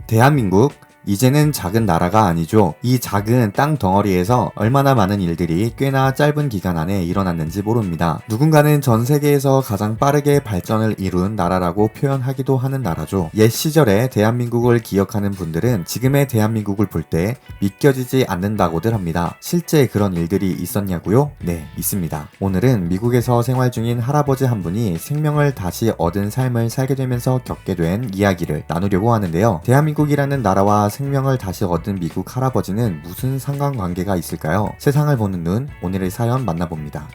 대한민국, 이제는 작은 나라가 아니죠. 이 작은 땅 덩어리에서 얼마나 많은 일들이 꽤나 짧은 기간 안에 일어났는지 모릅니다. 누군가는 전 세계에서 가장 빠르게 발전을 이룬 나라라고 표현하기도 하는 나라죠. 옛 시절에 대한민국을 기억하는 분들은 지금의 대한민국을 볼 때 믿겨지지 않는다고들 합니다. 실제 그런 일들이 있었냐고요? 네, 있습니다. 오늘은 미국에서 생활 중인 할아버지 한 분이 생명을 다시 얻은 삶을 살게 되면서 겪게 된 이야기를 나누려고 하는데요. 대한민국이라는 나라와 생명을 다시 얻은 미국 할아버지는 무슨 상관관계가 있을까요? 세상을 보는 눈, 오늘의 사연 만나봅니다.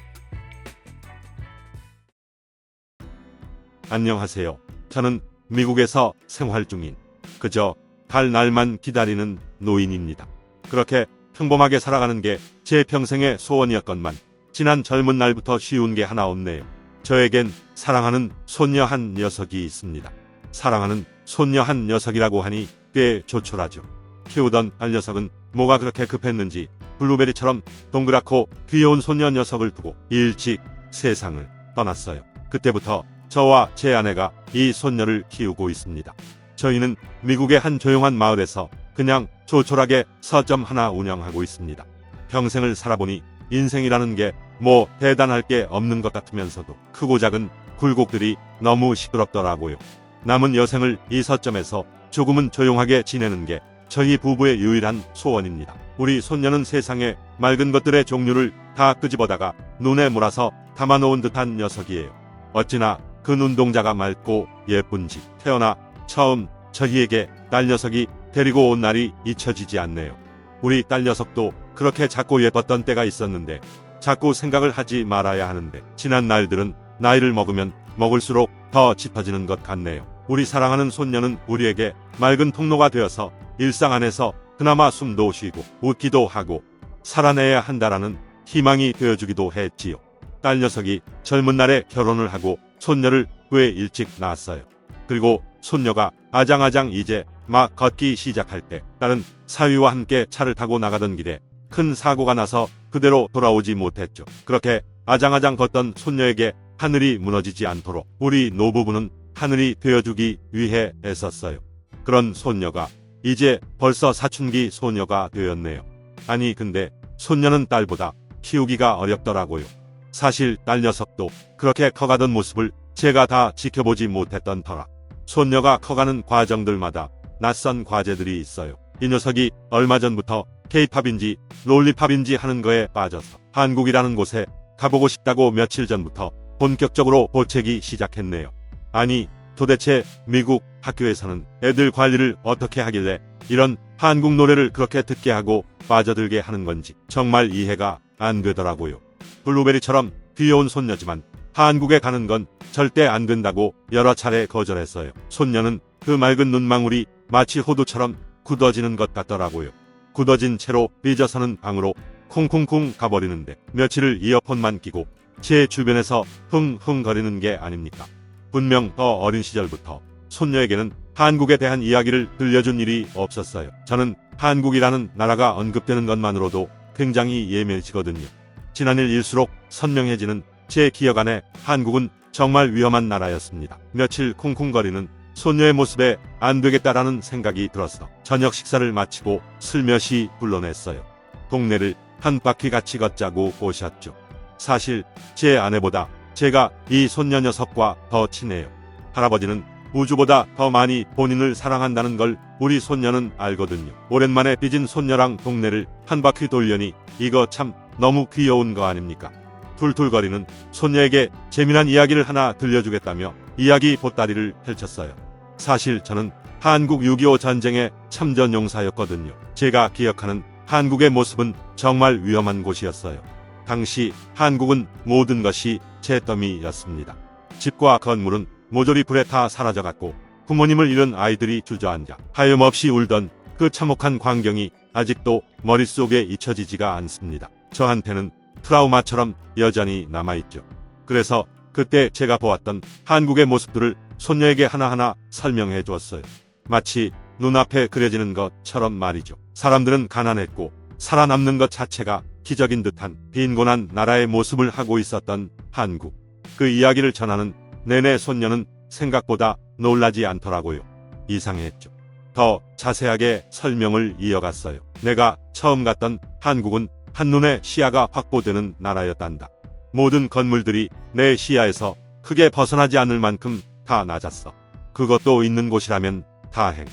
안녕하세요. 저는 미국에서 생활 중인 그저 갈 날만 기다리는 노인입니다. 그렇게 평범하게 살아가는 게 제 평생의 소원이었건만 지난 젊은 날부터 쉬운 게 하나 없네요. 저에겐 사랑하는 손녀 한 녀석이 있습니다. 사랑하는 손녀 한 녀석이라고 하니 꽤 조촐하죠. 키우던 딸 녀석은 뭐가 그렇게 급했는지 블루베리처럼 동그랗고 귀여운 손녀 녀석을 두고 일찍 세상을 떠났어요. 그때부터 저와 제 아내가 이 손녀를 키우고 있습니다. 저희는 미국의 한 조용한 마을에서 그냥 조촐하게 서점 하나 운영하고 있습니다. 평생을 살아보니 인생이라는 게 뭐 대단할 게 없는 것 같으면서도 크고 작은 굴곡들이 너무 시끄럽더라고요. 남은 여생을 이 서점에서 조금은 조용하게 지내는 게 저희 부부의 유일한 소원입니다. 우리 손녀는 세상에 맑은 것들의 종류를 다 끄집어다가 눈에 몰아서 담아놓은 듯한 녀석이에요. 어찌나 그 눈동자가 맑고 예쁜지 태어나 처음 저희에게 딸 녀석이 데리고 온 날이 잊혀지지 않네요. 우리 딸 녀석도 그렇게 작고 예뻤던 때가 있었는데 자꾸 생각을 하지 말아야 하는데 지난 날들은 나이를 먹으면 먹을수록 더 짙어지는 것 같네요. 우리 사랑하는 손녀는 우리에게 맑은 통로가 되어서 일상 안에서 그나마 숨도 쉬고 웃기도 하고 살아내야 한다라는 희망이 되어주기도 했지요. 딸 녀석이 젊은 날에 결혼을 하고 손녀를 꽤 일찍 낳았어요. 그리고 손녀가 아장아장 이제 막 걷기 시작할 때 딸은 사위와 함께 차를 타고 나가던 길에 큰 사고가 나서 그대로 돌아오지 못했죠. 그렇게 아장아장 걷던 손녀에게 하늘이 무너지지 않도록 우리 노부부는 하늘이 되어주기 위해 애썼어요. 그런 손녀가 이제 벌써 사춘기 소녀가 되었네요. 아니 근데 손녀는 딸보다 키우기가 어렵더라고요. 사실 딸 녀석도 그렇게 커가던 모습을 제가 다 지켜보지 못했던 터라 손녀가 커가는 과정들마다 낯선 과제들이 있어요. 이 녀석이 얼마 전부터 K-팝인지 롤리팝인지 하는 거에 빠져서 한국이라는 곳에 가보고 싶다고 며칠 전부터 본격적으로 보채기 시작했네요. 아니 도대체 미국 학교에서는 애들 관리를 어떻게 하길래 이런 한국 노래를 그렇게 듣게 하고 빠져들게 하는 건지 정말 이해가 안 되더라고요. 블루베리처럼 귀여운 손녀지만 한국에 가는 건 절대 안 된다고 여러 차례 거절했어요. 손녀는 그 맑은 눈망울이 마치 호두처럼 굳어지는 것 같더라고요. 굳어진 채로 삐져서는 방으로 쿵쿵쿵 가버리는데 며칠을 이어폰만 끼고 제 주변에서 흥흥거리는 게 아닙니까? 분명 더 어린 시절부터 손녀에게는 한국에 대한 이야기를 들려준 일이 없었어요. 저는 한국이라는 나라가 언급되는 것만으로도 굉장히 예민해지거든요. 지난 일일수록 선명해지는 제 기억 안에 한국은 정말 위험한 나라였습니다. 며칠 쿵쿵거리는 손녀의 모습에 안 되겠다라는 생각이 들어서 저녁 식사를 마치고 슬며시 불러냈어요. 동네를 한 바퀴 같이 걷자고 꼬셨죠. 사실 제 아내보다 제가 이 손녀 녀석과 더 친해요. 할아버지는 우주보다 더 많이 본인을 사랑한다는 걸 우리 손녀는 알거든요. 오랜만에 삐진 손녀랑 동네를 한 바퀴 돌려니 이거 참 너무 귀여운 거 아닙니까? 툴툴거리는 손녀에게 재미난 이야기를 하나 들려주겠다며 이야기 보따리를 펼쳤어요. 사실 저는 한국 6.25 전쟁의 참전용사였거든요. 제가 기억하는 한국의 모습은 정말 위험한 곳이었어요. 당시 한국은 모든 것이 잿더미였습니다. 집과 건물은 모조리 불에 타 사라져갔고 부모님을 잃은 아이들이 주저앉아 하염없이 울던 그 참혹한 광경이 아직도 머릿속에 잊혀지지가 않습니다. 저한테는 트라우마처럼 여전히 남아있죠. 그래서 그때 제가 보았던 한국의 모습들을 손녀에게 하나하나 설명해 주었어요. 마치 눈앞에 그려지는 것처럼 말이죠. 사람들은 가난했고 살아남는 것 자체가 기적인 듯한 빈곤한 나라의 모습을 하고 있었던 한국. 그 이야기를 전하는 내내 손녀는 생각보다 놀라지 않더라고요. 이상했죠. 더 자세하게 설명을 이어갔어요. 내가 처음 갔던 한국은 한눈에 시야가 확보되는 나라였단다. 모든 건물들이 내 시야에서 크게 벗어나지 않을 만큼 다 낮았어. 그것도 있는 곳이라면 다행.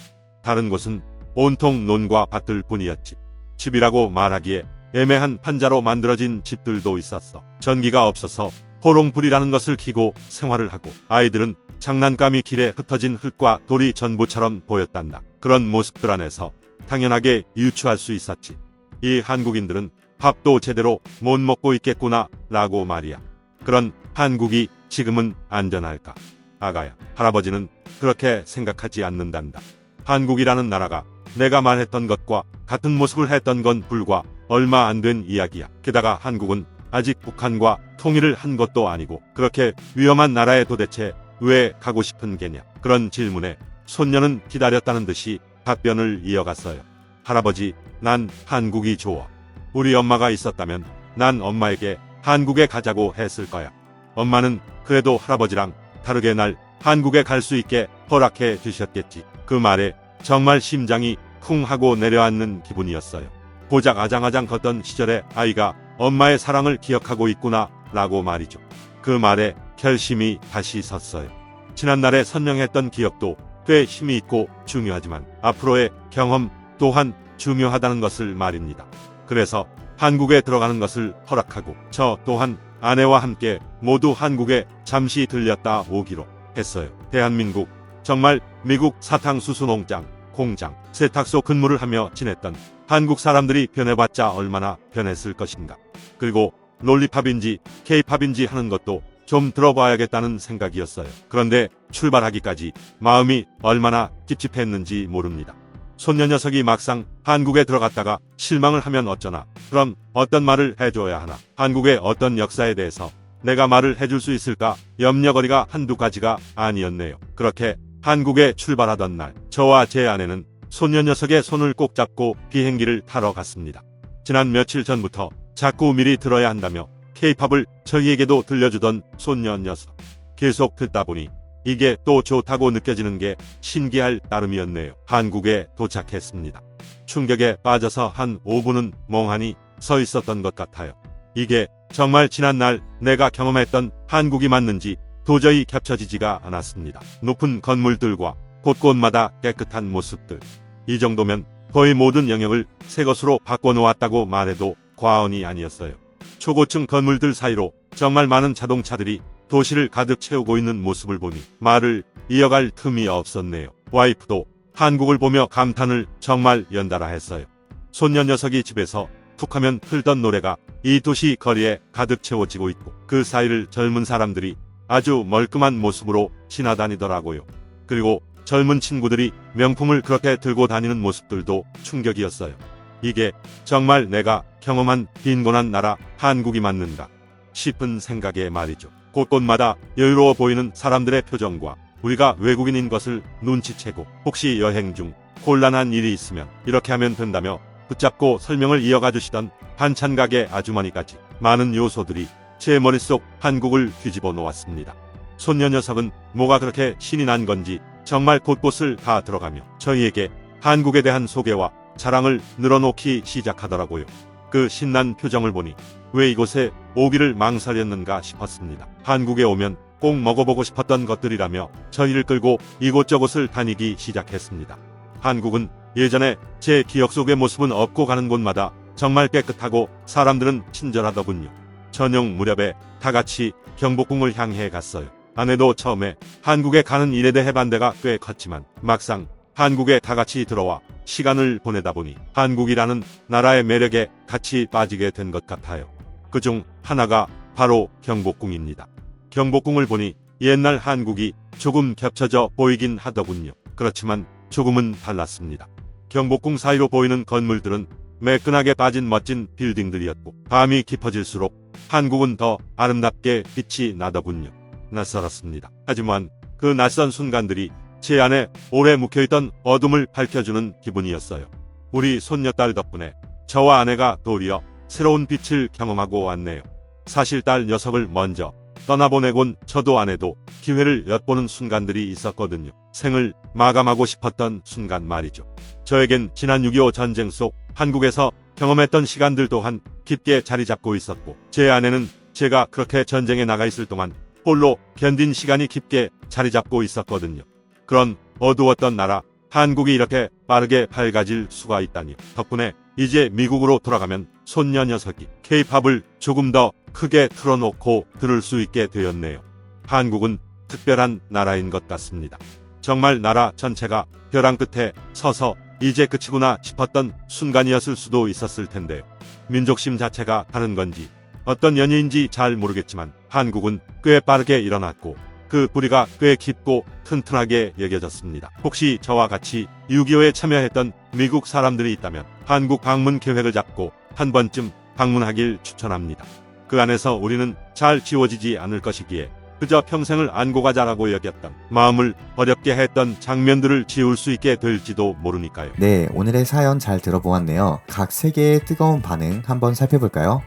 다른 곳은 온통 논과 밭들 뿐이었지. 집이라고 말하기에 애매한 판자로 만들어진 집들도 있었어. 전기가 없어서 호롱불이라는 것을 켜고 생활을 하고, 아이들은 장난감이 길에 흩어진 흙과 돌이 전부처럼 보였단다. 그런 모습들 안에서 당연하게 유추할 수 있었지. 이 한국인들은 밥도 제대로 못 먹고 있겠구나 라고 말이야. 그런 한국이 지금은 안전할까? 아가야, 할아버지는 그렇게 생각하지 않는단다. 한국이라는 나라가 내가 말했던 것과 같은 모습을 했던 건 불과 얼마 안 된 이야기야. 게다가 한국은 아직 북한과 통일을 한 것도 아니고 그렇게 위험한 나라에 도대체 왜 가고 싶은 게냐. 그런 질문에 손녀는 기다렸다는 듯이 답변을 이어갔어요. 할아버지, 난 한국이 좋아. 우리 엄마가 있었다면 난 엄마에게 한국에 가자고 했을 거야. 엄마는 그래도 할아버지랑 다르게 날 한국에 갈 수 있게 허락해 주셨겠지. 그 말에 정말 심장이 쿵 하고 내려앉는 기분이었어요. 고작 아장아장 걷던 시절의 아이가 엄마의 사랑을 기억하고 있구나 라고 말이죠. 그 말에 결심이 다시 섰어요. 지난날에 선명했던 기억도 꽤 힘이 있고 중요하지만 앞으로의 경험 또한 중요하다는 것을 말입니다. 그래서 한국에 들어가는 것을 허락하고 저 또한 아내와 함께 모두 한국에 잠시 들렸다 오기로 했어요. 대한민국, 정말 미국 사탕수수 농장, 공장, 세탁소 근무를 하며 지냈던 한국 사람들이 변해봤자 얼마나 변했을 것인가. 그리고 롤리팝인지 케이팝인지 하는 것도 좀 들어봐야겠다는 생각이었어요. 그런데 출발하기까지 마음이 얼마나 찝찝했는지 모릅니다. 손녀 녀석이 막상 한국에 들어갔다가 실망을 하면 어쩌나. 그럼 어떤 말을 해줘야 하나. 한국의 어떤 역사에 대해서 내가 말을 해줄 수 있을까 염려거리가 한두 가지가 아니었네요. 그렇게 한국에 출발하던 날, 저와 제 아내는 손녀 녀석의 손을 꼭 잡고 비행기를 타러 갔습니다. 지난 며칠 전부터 자꾸 미리 들어야 한다며 케이팝을 저희에게도 들려주던 손녀 녀석. 계속 듣다 보니 이게 또 좋다고 느껴지는 게 신기할 따름이었네요. 한국에 도착했습니다. 충격에 빠져서 한 5분은 멍하니 서 있었던 것 같아요. 이게 정말 지난날 내가 경험했던 한국이 맞는지 도저히 겹쳐지지가 않았습니다. 높은 건물들과 곳곳마다 깨끗한 모습들. 이 정도면 거의 모든 영역을 새 것으로 바꿔놓았다고 말해도 과언이 아니었어요. 초고층 건물들 사이로 정말 많은 자동차들이 도시를 가득 채우고 있는 모습을 보니 말을 이어갈 틈이 없었네요. 와이프도 한국을 보며 감탄을 정말 연달아 했어요. 손녀 녀석이 집에서 툭하면 틀던 노래가 이 도시 거리에 가득 채워지고 있고 그 사이를 젊은 사람들이 아주 멀끔한 모습으로 지나다니더라고요. 그리고 젊은 친구들이 명품을 그렇게 들고 다니는 모습들도 충격이었어요. 이게 정말 내가 경험한 빈곤한 나라 한국이 맞는가 싶은 생각에 말이죠. 곳곳마다 여유로워 보이는 사람들의 표정과 우리가 외국인인 것을 눈치채고 혹시 여행 중 곤란한 일이 있으면 이렇게 하면 된다며 붙잡고 설명을 이어가 주시던 반찬 가게 아주머니까지 많은 요소들이 제 머릿속 한국을 뒤집어 놓았습니다. 손녀 녀석은 뭐가 그렇게 신이 난 건지 정말 곳곳을 다 들어가며 저희에게 한국에 대한 소개와 자랑을 늘어놓기 시작하더라고요. 그 신난 표정을 보니 왜 이곳에 오기를 망설였는가 싶었습니다. 한국에 오면 꼭 먹어보고 싶었던 것들이라며 저희를 끌고 이곳저곳을 다니기 시작했습니다. 한국은 예전에 제 기억 속의 모습은 없고 가는 곳마다 정말 깨끗하고 사람들은 친절하더군요. 저녁 무렵에 다 같이 경복궁을 향해 갔어요. 아내도 처음에 한국에 가는 일에 대해 반대가 꽤 컸지만 막상 한국에 다 같이 들어와 시간을 보내다 보니 한국이라는 나라의 매력에 같이 빠지게 된 것 같아요. 그중 하나가 바로 경복궁입니다. 경복궁을 보니 옛날 한국이 조금 겹쳐져 보이긴 하더군요. 그렇지만 조금은 달랐습니다. 경복궁 사이로 보이는 건물들은 매끈하게 빠진 멋진 빌딩들이었고 밤이 깊어질수록 한국은 더 아름답게 빛이 나더군요. 낯설었습니다. 하지만 그 낯선 순간들이 제 안에 오래 묵혀있던 어둠을 밝혀주는 기분이었어요. 우리 손녀딸 덕분에 저와 아내가 도리어 새로운 빛을 경험하고 왔네요. 사실 딸 녀석을 먼저 떠나보내곤 저도 아내도 기회를 엿보는 순간들이 있었거든요. 생을 마감하고 싶었던 순간 말이죠. 저에겐 지난 6.25 전쟁 속 한국에서 경험했던 시간들 또한 깊게 자리 잡고 있었고, 제 아내는 제가 그렇게 전쟁에 나가 있을 동안 홀로 견딘 시간이 깊게 자리 잡고 있었거든요. 그런 어두웠던 나라 한국이 이렇게 빠르게 밝아질 수가 있다니. 덕분에 이제 미국으로 돌아가면 손녀 녀석이 K-팝을 조금 더 크게 틀어놓고 들을 수 있게 되었네요. 한국은 특별한 나라인 것 같습니다. 정말 나라 전체가 벼랑 끝에 서서 이제 끝이구나 싶었던 순간이었을 수도 있었을 텐데요. 민족심 자체가 다른 건지 어떤 연유인지 잘 모르겠지만 한국은 꽤 빠르게 일어났고 그 뿌리가 꽤 깊고 튼튼하게 여겨졌습니다. 혹시 저와 같이 6.25에 참여했던 미국 사람들이 있다면 한국 방문 계획을 잡고 한 번쯤 방문하길 추천합니다. 그 안에서 우리는 잘 지워지지 않을 것이기에 그저 평생을 안고 가자라고 여겼던, 마음을 어렵게 했던 장면들을 지울 수 있게 될지도 모르니까요. 네, 오늘의 사연 잘 들어보았네요. 각 세계의 뜨거운 반응 한번 살펴볼까요?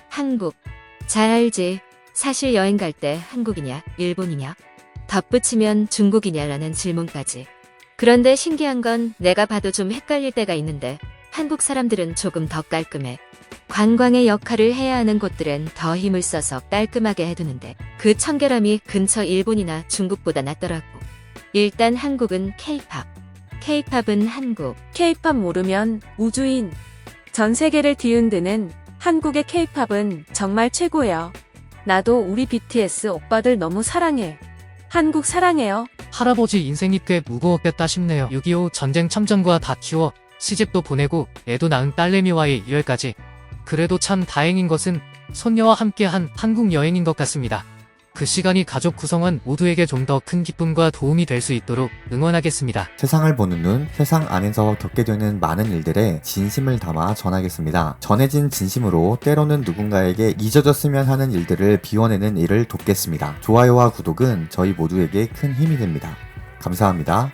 한국. 잘 알지. 사실 여행 갈 때 한국이냐, 일본이냐, 덧붙이면 중국이냐라는 질문까지. 그런데 신기한 건 내가 봐도 좀 헷갈릴 때가 있는데 한국 사람들은 조금 더 깔끔해. 관광의 역할을 해야 하는 곳들은 더 힘을 써서 깔끔하게 해두는데 그 청결함이 근처 일본이나 중국보다 낫더라고. 일단 한국은 K-팝. K-팝은 한국. K-팝 모르면 우주인. 전 세계를 뒤흔드는 한국의 K-팝은 정말 최고예요. 나도 우리 BTS 오빠들 너무 사랑해. 한국 사랑해요. 할아버지 인생이 꽤 무거웠겠다 싶네요. 6.25 전쟁 참전과 다 키워 시집도 보내고 애도 낳은 딸내미와의 이별까지. 그래도 참 다행인 것은 손녀와 함께한 한국 여행인 것 같습니다. 그 시간이 가족 구성원 모두에게 좀 더 큰 기쁨과 도움이 될 수 있도록 응원하겠습니다. 세상을 보는 눈, 세상 안에서 겪게 되는 많은 일들에 진심을 담아 전하겠습니다. 전해진 진심으로 때로는 누군가에게 잊어졌으면 하는 일들을 비워내는 일을 돕겠습니다. 좋아요와 구독은 저희 모두에게 큰 힘이 됩니다. 감사합니다.